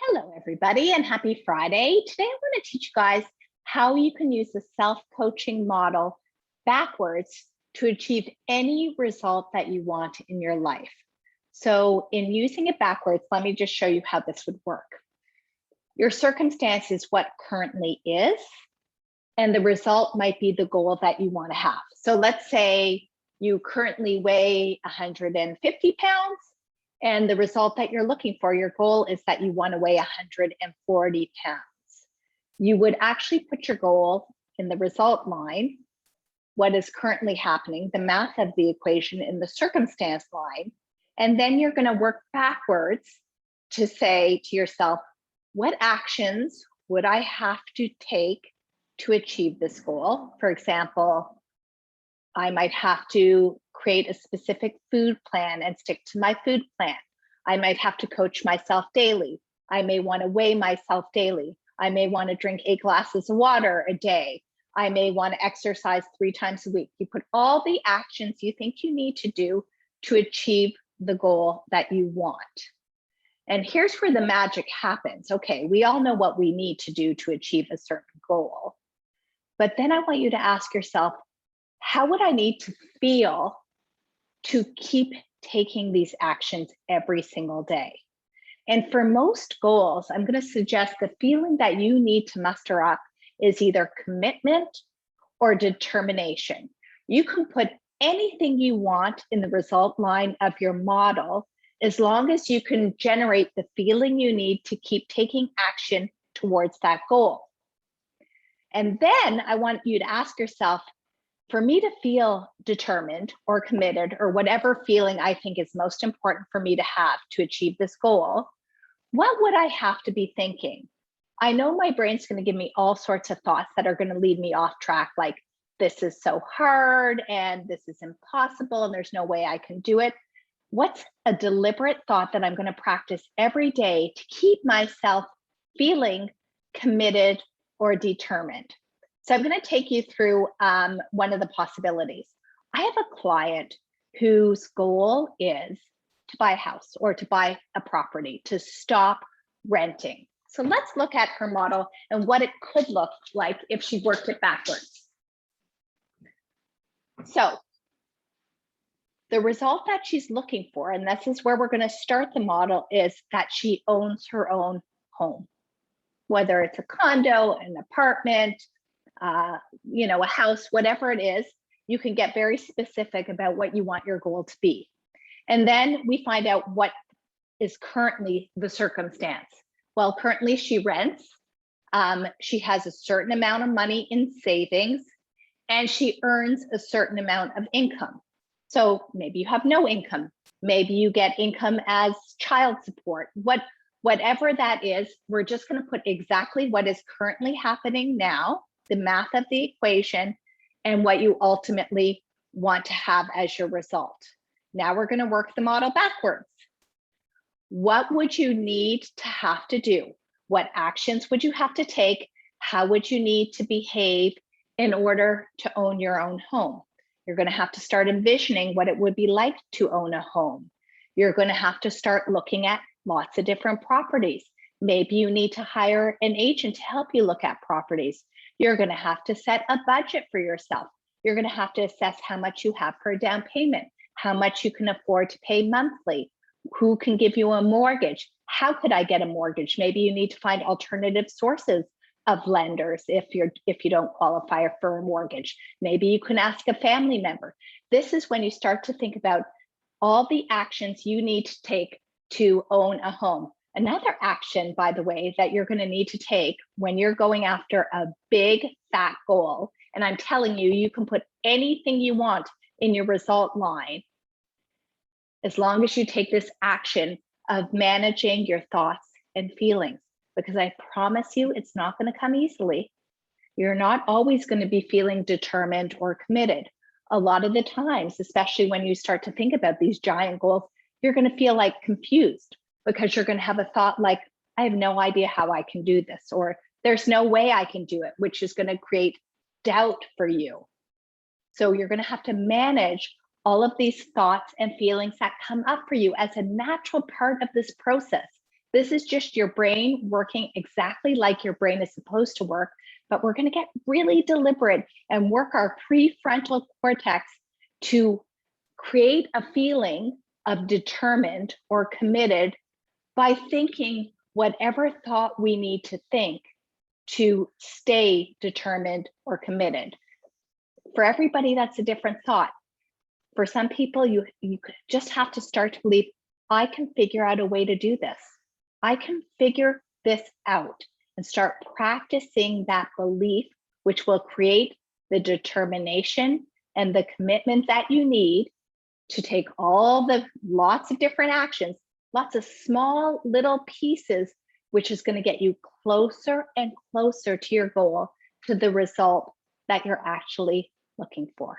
Hello, everybody, and happy Friday. Today, I want to teach you guys how you can use the self-coaching model backwards to achieve any result that you want in your life. So in using it backwards, let me just show you how this would work. Your circumstance is what currently is, and the result might be the goal that you want to have. So let's say you currently weigh 150 pounds, and the result that you're looking for, your goal is that you want to weigh 140 pounds. You would actually put your goal in the result line, what is currently happening, the math of the equation in the circumstance line, and then you're going to work backwards to say to yourself, what actions would I have to take to achieve this goal? For example, I might have to create a specific food plan and stick to my food plan. I might have to coach myself daily. I may want to weigh myself daily. I may want to drink 8 glasses of water a day. I may want to exercise 3 times a week. You put all the actions you think you need to do to achieve the goal that you want. And here's where the magic happens. Okay, we all know what we need to do to achieve a certain goal. But then I want you to ask yourself, how would I need to feel to keep taking these actions every single day? And for most goals, I'm going to suggest the feeling that you need to muster up is either commitment or determination. You can put anything you want in the result line of your model, as long as you can generate the feeling you need to keep taking action towards that goal. And then I want you to ask yourself, for me to feel determined or committed or whatever feeling I think is most important for me to have to achieve this goal, what would I have to be thinking? I know my brain's going to give me all sorts of thoughts that are going to lead me off track, like this is so hard and this is impossible and there's no way I can do it. What's a deliberate thought that I'm going to practice every day to keep myself feeling committed or determined? So I'm going to take you through one of the possibilities. I have a client whose goal is to buy a house or to buy a property, to stop renting. So let's look at her model and what it could look like if she worked it backwards. So the result that she's looking for, and this is where we're going to start the model, is that she owns her own home, whether it's a condo, an apartment, a house, whatever it is. You can get very specific about what you want your goal to be. And then we find out what is currently the circumstance. Well, currently she rents. She has a certain amount of money in savings, and she earns a certain amount of income. So maybe you have no income. Maybe you get income as child support. Whatever that is, we're just going to put exactly what is currently happening now, the math of the equation, and what you ultimately want to have as your result. Now we're going to work the model backwards. What would you need to have to do? What actions would you have to take? How would you need to behave in order to own your own home? You're going to have to start envisioning what it would be like to own a home. You're going to have to start looking at lots of different properties. Maybe you need to hire an agent to help you look at properties. You're going to have to set a budget for yourself. You're going to have to assess how much you have for a down payment, how much you can afford to pay monthly, who can give you a mortgage, how could I get a mortgage? Maybe you need to find alternative sources of lenders if you don't qualify for a mortgage. Maybe you can ask a family member. This is when you start to think about all the actions you need to take to own a home. Another action, by the way, that you're going to need to take when you're going after a big fat goal, and I'm telling you, you can put anything you want in your result line, as long as you take this action of managing your thoughts and feelings, because I promise you, it's not going to come easily. You're not always going to be feeling determined or committed. A lot of the times, especially when you start to think about these giant goals, you're going to feel like confused, because you're going to have a thought like, I have no idea how I can do this, or there's no way I can do it, which is going to create doubt for you. So you're going to have to manage all of these thoughts and feelings that come up for you as a natural part of this process. This is just your brain working exactly like your brain is supposed to work, but we're going to get really deliberate and work our prefrontal cortex to create a feeling of determined or committed by thinking whatever thought we need to think to stay determined or committed. For everybody, that's a different thought. For some people, you just have to start to believe, I can figure out a way to do this. I can figure this out, and start practicing that belief, which will create the determination and the commitment that you need to take all the lots of different actions, lots of small little pieces, which is going to get you closer and closer to your goal, to the result that you're actually looking for.